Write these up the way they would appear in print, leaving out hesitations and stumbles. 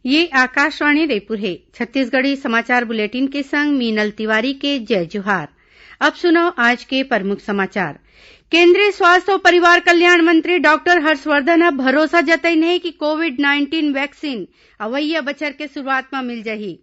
ये आकाशवाणी रायपुर है। छत्तीसगढ़ी समाचार बुलेटिन के संग मीनल तिवारी के जय जोहार। अब सुनो आज के प्रमुख समाचार। केंद्रीय स्वास्थ्य और परिवार कल्याण मंत्री डॉक्टर हर्षवर्धन अब भरोसा जतईन है कि कोविड-19 वैक्सीन अवइया बछर के शुरुआत में मिल जाही।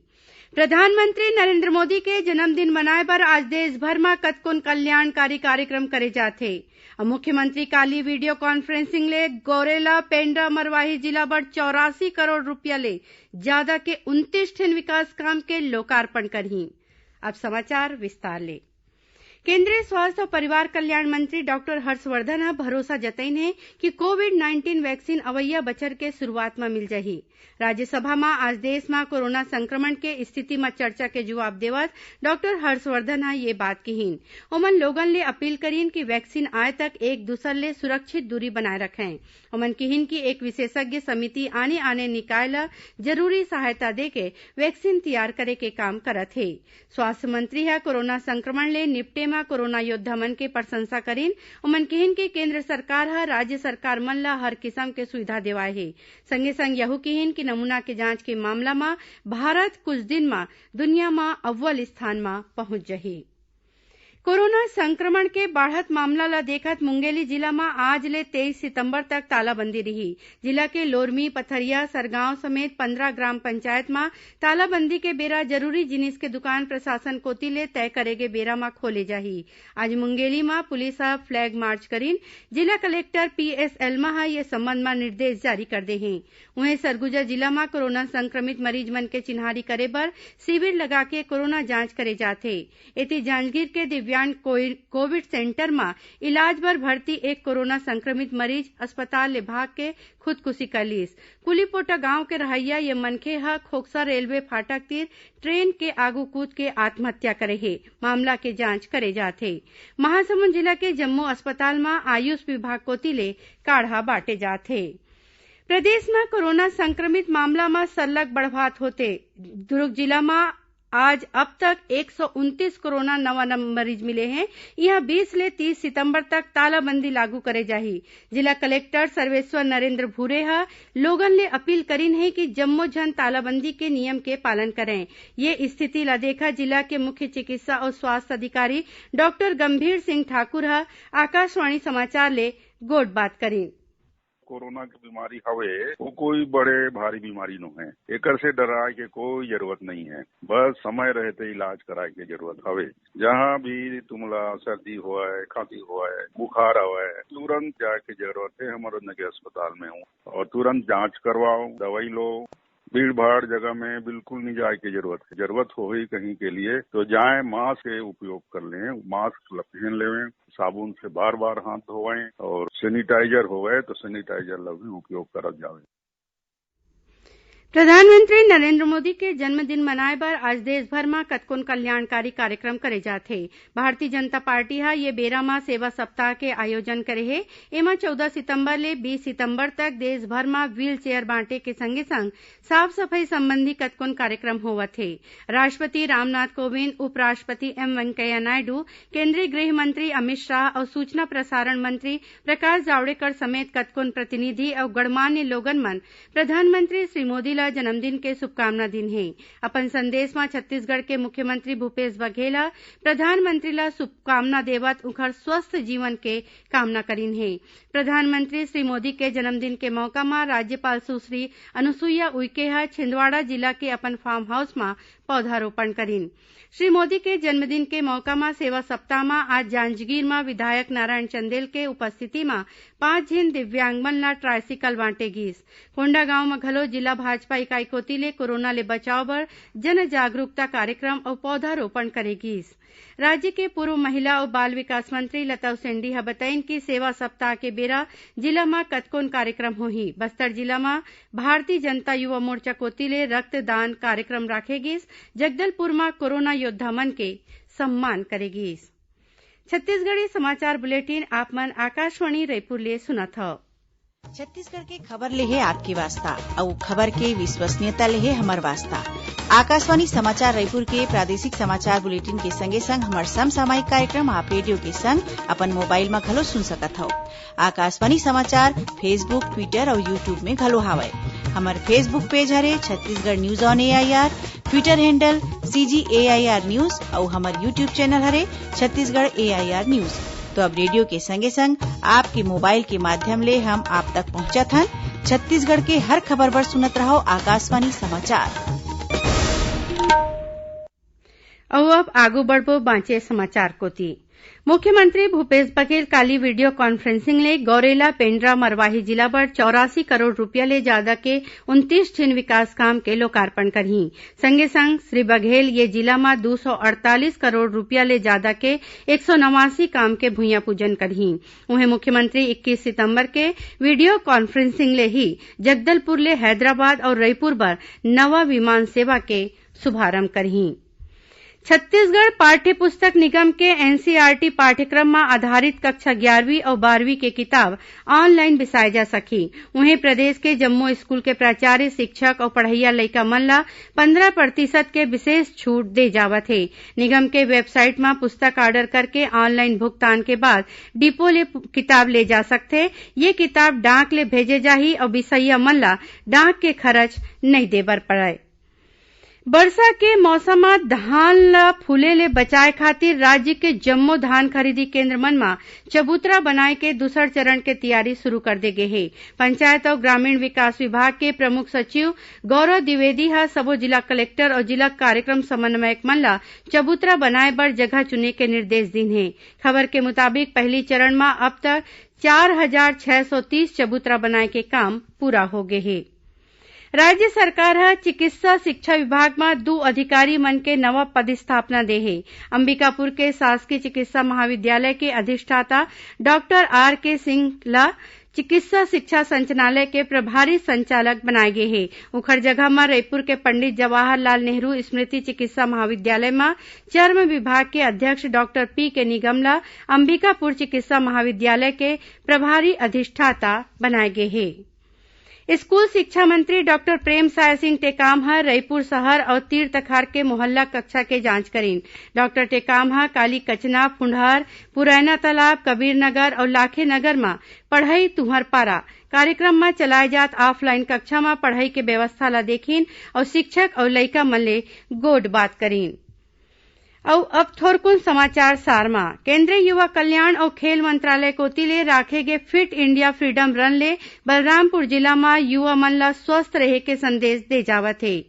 प्रधानमंत्री नरेंद्र मोदी के जन्मदिन मनाए बर आज देश भर में कतकोन कल्याणकारी कार्यक्रम करे जाथे। मुख्यमंत्री काली वीडियो कॉन्फ्रेंसिंग ले गौरेला पेंड्रा मरवाही जिला बर 84 करोड़ रुपया ले ज्यादा के 29 ठन विकास काम के लोकार्पण करही। अब समाचार विस्तार ले। केंद्रीय स्वास्थ्य और परिवार कल्याण मंत्री डॉक्टर हर्षवर्धन अब भरोसा जतईन है कि कोविड-19 वैक्सीन अवइया बछर के शुरुआत में मिल जाही। राज्यसभा में आज देश में कोरोना संक्रमण के स्थिति में चर्चा के जवाब देवत डॉक्टर हर्षवर्धन ये बात कहीन। ओमन लोगन ले अपील करीन कि वैक्सीन आए तक एक दूसर ले सुरक्षित दूरी बनाए रखें। ओमन कहीन कि एक विशेषज्ञ समिति आने निकाय ला जरूरी सहायता देके वैक्सीन तैयार करे के काम करत है। स्वास्थ्य मंत्री है कोरोना संक्रमण ले निपटे में कोरोना योद्धा मन के प्रशंसा करीन। ओमन कहीन कि केंद्र सरकार है राज्य सरकार मन ला हर किस्म के सुविधा देवाए है। संगे संग यहू कहीन कि नमूना के जांच के मामला में भारत कुछ दिन में दुनिया में अव्वल स्थान में पहुंच जाही। कोरोना संक्रमण के बढ़त मामला ला देखत मुंगेली जिला में आज ले 23 सितंबर तक तालाबंदी रही। जिला के लोरमी, पथरिया, सरगांव समेत 15 ग्राम पंचायत में तालाबंदी के बेरा जरूरी जिनिस के दुकान प्रशासन कोती ले तय करेगे बेरा में खोले जाही। आज मुंगेली में पुलिस फ्लैग मार्च करीन। जिला कलेक्टर PS एल्मा ये संबंध में निर्देश जारी कर दे हैं। वहीं सरगुजा जिला में कोरोना संक्रमित मरीज मन के चिन्हारी करे बर शिविर लगा के कोरोना जांच करे जाथे। एती जांजगीर के दिव्यांग कोविड सेंटर में इलाज बर भर्ती एक कोरोना संक्रमित मरीज अस्पताल ले भाग के खुदकुशी कर लीस। कुलीपोटा गांव के रहैया ये मनखे ह खोखसा रेलवे फाटक तीर ट्रेन के आगू कूद के आत्महत्या करे हे। मामला के जांच करे जाथे। महासमुंद जिला के जम्मू अस्पताल में आयुष विभाग कोती ले काढ़ा बांटे जाथे। प्रदेश में कोरोना संक्रमित मामला में सरलग बढ़वात होते। दुर्ग जिला में आज अब तक 129 कोरोना नवा मरीज मिले हैं। यह 20 ले 30 सितंबर तक तालाबंदी लागू करे जाही। जिला कलेक्टर सर्वेश्वर नरेंद्र भूरे लोगन ले अपील करीन है कि जम्मो जन तालाबंदी के नियम के पालन करें। ये स्थिति ला देखा जिला के मुख्य चिकित्सा और स्वास्थ्य अधिकारी डॉक्टर गंभीर सिंह ठाकुर आकाशवाणी समाचार ले गोट बात करीन। कोरोना की बीमारी हवे वो कोई बड़े भारी बीमारी नो है। एकर से डराए के कोई जरूरत नहीं है। बस समय रहते इलाज कराए के जरूरत हवे। जहाँ भी तुमला सर्दी हुआ है, खांसी हुआ है, बुखार हुआ है, तुरंत जाए के जरूरत है। हमारे नगर अस्पताल में हूँ और तुरंत जांच करवाओ, दवाई लो। भीड़ भाड़ जगह में बिल्कुल नहीं जाए की जरूरत हो ही कहीं के लिए तो जाए मास्क के उपयोग कर लें। मास्क पहन लें, साबुन से बार बार हाथ धोएं और सैनिटाइजर होवे तो सैनिटाइजर ला भी उपयोग करा जाए। प्रधानमंत्री नरेंद्र मोदी के जन्मदिन मनाए बर आज देश भर में कतकोन कल्याणकारी कार्यक्रम करे जाथे। भारतीय जनता पार्टी ये बेरा में सेवा सप्ताह के आयोजन करे है। एमा 14 सितंबर ले 20 सितंबर तक देश भर में व्हील चेयर बांटे के संगे संग साफ सफाई संबंधी कतकोन कार्यक्रम होवत है। राष्ट्रपति रामनाथ कोविंद, उपराष्ट्रपति M वेंकैया नायडू, केंद्रीय गृह मंत्री अमित शाह और सूचना प्रसारण मंत्री प्रकाश जावड़ेकर समेत कतकोन प्रतिनिधि और गणमान्य लोगन मन प्रधानमंत्री श्री मोदी जन्मदिन के शुभकामना दिन है। अपन संदेश में छत्तीसगढ़ के मुख्यमंत्री भूपेश बघेल प्रधानमंत्री ला शुभकामना देवत उखर स्वस्थ जीवन के कामना करीन है। प्रधानमंत्री श्री मोदी के जन्मदिन के मौका में राज्यपाल सुश्री अनुसुईया उइके छिंदवाड़ा जिला के अपन फार्म हाउस में पौधारोपण करीन। श्री मोदी के जन्मदिन के मौका में सेवा सप्ताह में आज जांजगीर में विधायक नारायण चंदेल के उपस्थिति में 5 झिन दिव्यांग मन ला ट्राइसिकल बांटे गिस। कोंडा गांव में घलो जिला भाजपा इकाई कोती ले कोरोना ले बचाव बर जन जागरूकता कार्यक्रम और पौधारोपण करे गिस। राज्य के पूर्व महिला और बाल विकास मंत्री लता उसेंडी बताइन कि सेवा सप्ताह के बेरा जिला में कतकोन कार्यक्रम होही। बस्तर जिला में भारतीय जनता युवा मोर्चा कोती ले रक्तदान कार्यक्रम राखे गिस। जगदलपुर में कोरोना योद्धा मन के सम्मान करे गिस। छत्तीसगढ़ी समाचार बुलेटिन आप मन आकाशवाणी रायपुर ले सुनत हव। छत्तीसगढ़ के खबर ले है आपके वास्ता और खबर के विश्वसनीयता ले है हमर वास्ता। आकाशवाणी समाचार रायपुर के प्रादेशिक समाचार बुलेटिन के संगे संग हमर समसामयिक कार्यक्रम आप रेडियो के संग अपन मोबाइल में घलो सुन सकत हव। आकाशवाणी समाचार फेसबुक, ट्विटर और यूट्यूब में घलो हावय। हमार फेसबुक पेज हरे Chhattisgarh news on AIR, Twitter handle CGAIR news और हमार यूट्यूब चैनल हरे छत्तीसगढ़ AIR न्यूज। तो अब रेडियो के संगे संग आपके मोबाइल के माध्यम ले हम आप तक पहुंचत हन। छत्तीसगढ़ के हर खबर बर सुनत रहो आकाशवाणी समाचार। अब आगू बढ़बो बांचे समाचार कोती। मुख्यमंत्री भूपेश बघेल काली वीडियो कॉन्फ्रेंसिंग ले गौरेला पेंड्रा मरवाही जिला बर 84 करोड़ रुपया ले ज्यादा के 29 ठिन विकास काम के लोकार्पण करही। संगे संग श्री बघेल ये जिला में 248 करोड़ रुपया ले ज्यादा के 189 काम के भूया पूजन करही। उन्हें मुख्यमंत्री 21 सितंबर के वीडियो कॉन्फ्रेंसिंग ले ही जगदलपुर ले हैदराबाद और रायपुर बर नवा विमान सेवा के शुभारंभ करही। छत्तीसगढ़ पाठ्य पुस्तक निगम के NCERT पाठ्यक्रम में आधारित कक्षा 11वीं और 12वीं के किताब ऑनलाइन बिसाए जा सकी। उन्हें प्रदेश के जम्मू स्कूल के प्राचार्य, शिक्षक और पढ़इया लइका मन ला 15% के विशेष छूट दे जावत है। निगम के वेबसाइट में पुस्तक ऑर्डर करके ऑनलाइन भुगतान के बाद डिपो ले किताब ले जा सकथे। ये किताब डाक ले भेजे जाही और बिसैया मन ला डाक के खर्च नहीं देबर पड़े। बरसा के मौसम में धान ला फूले ले बचाए खातिर राज्य के जम्मो धान खरीदी केंद्र मन में चबूतरा बनाए के दूसर चरण के तैयारी शुरू कर दे गे हे। पंचायत और ग्रामीण विकास विभाग के प्रमुख सचिव गौरव द्विवेदी ह सबो जिला कलेक्टर और जिला कार्यक्रम समन्वयक मन ला चबूतरा बनाए बर जगह चुने के निर्देश दिन हे। खबर के मुताबिक पहली चरण में अब तक 4630 चबूतरा बनाए के काम पूरा हो गए हे। राज्य सरकार ह चिकित्सा शिक्षा विभाग में 2 अधिकारी मन के नवा पदस्थापना दे हे। अंबिकापुर के शासकीय चिकित्सा महाविद्यालय के अधिष्ठाता डॉक्टर RK सिंह ला चिकित्सा शिक्षा संचालय के प्रभारी संचालक बनाए गए हे। उखर जगह में रायपुर के पंडित जवाहरलाल नेहरू स्मृति चिकित्सा महाविद्यालय में चर्म विभाग के अध्यक्ष डॉक्टर P.K. निगम ला अंबिकापुर चिकित्सा महाविद्यालय के प्रभारी अधिष्ठाता बनाए गए हे। स्कूल शिक्षा मंत्री डॉक्टर प्रेमसाय सिंह टेकाम ह रायपुर शहर और तीर्थखार के मोहल्ला कक्षा के जांच करीन। डॉक्टर टेकाम ह काली कचना, फुंडहर, पुरैना तालाब, कबीरनगर और लाखे नगर में पढ़ई तुहर पारा कार्यक्रम में चलाए जात ऑफलाइन कक्षा में पढ़ई के व्यवस्था ला देखीन और शिक्षक और लइका मन ले गोड बात करीन। और अब थोरकुन समाचार सारमा। केंद्रीय युवा कल्याण और खेल मंत्रालय कोती ले राखे गे फिट इंडिया फ्रीडम रन ले बलरामपुर जिला में युवा मन ला स्वस्थ रहे के संदेश दे जावत है।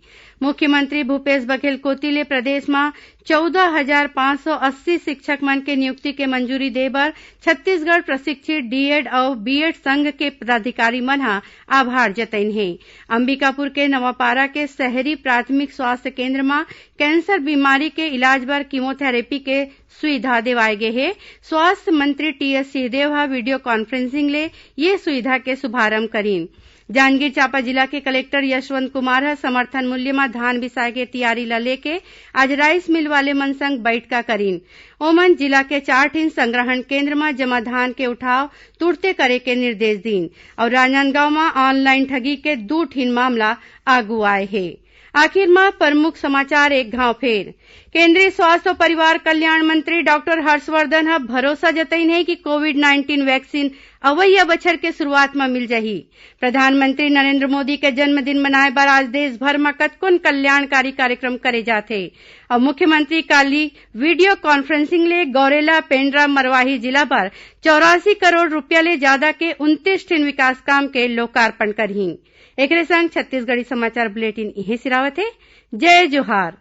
मुख्यमंत्री भूपेश बघेल कोती ले प्रदेश में 14,580 शिक्षक मन के नियुक्ति के मंजूरी दे बर छत्तीसगढ़ प्रशिक्षित D.Ed और B.Ed संघ के पदाधिकारी मन ह आभार जतैन हे। अंबिकापुर के नवापारा के शहरी प्राथमिक स्वास्थ्य केंद्र में कैंसर बीमारी के इलाज बर कीमोथेरेपी के सुविधा देवाए गे हे। स्वास्थ्य मंत्री T.S. सिंहदेव ह वीडियो कॉन्फ्रेंसिंग ले ये सुविधा के शुभारंभ करीन। जांजगीर चांपा जिला के कलेक्टर यशवंत कुमार ह समर्थन मूल्य में धान बिसाए के तैयारी ला लेके आज राइस मिल वाले मन संग बैठका करीन। ओमन जिला के 4 ठिन संग्रहण केंद्र में जमा धान के उठाव तुरते करे के निर्देश दीन और राजनांदगांव में ऑनलाइन ठगी के 2 ठिन मामला आगू आए हे। आखिर में प्रमुख समाचार एक घाव फेर। केंद्रीय स्वास्थ्य और परिवार कल्याण मंत्री डॉक्टर हर्षवर्धन ह भरोसा जतईन है कि कोविड-19 वैक्सीन अवैया बछर के शुरुआत में मिल जाही। प्रधानमंत्री नरेंद्र मोदी के जन्मदिन मनाए बर आज देश भर में कतकोन कल्याणकारी कार्यक्रम करे जाथे और मुख्यमंत्री काली वीडियो कॉन्फ्रेंसिंग ले गौरेला पेंड्रा मरवाही जिला पर 84 करोड़ रुपया ले ज्यादा के 29 ठिन विकास काम के लोकार्पण करही। एकरे संग छत्तीसगढ़ी समाचार बुलेटिन इहे सिरावत है। जय जोहार।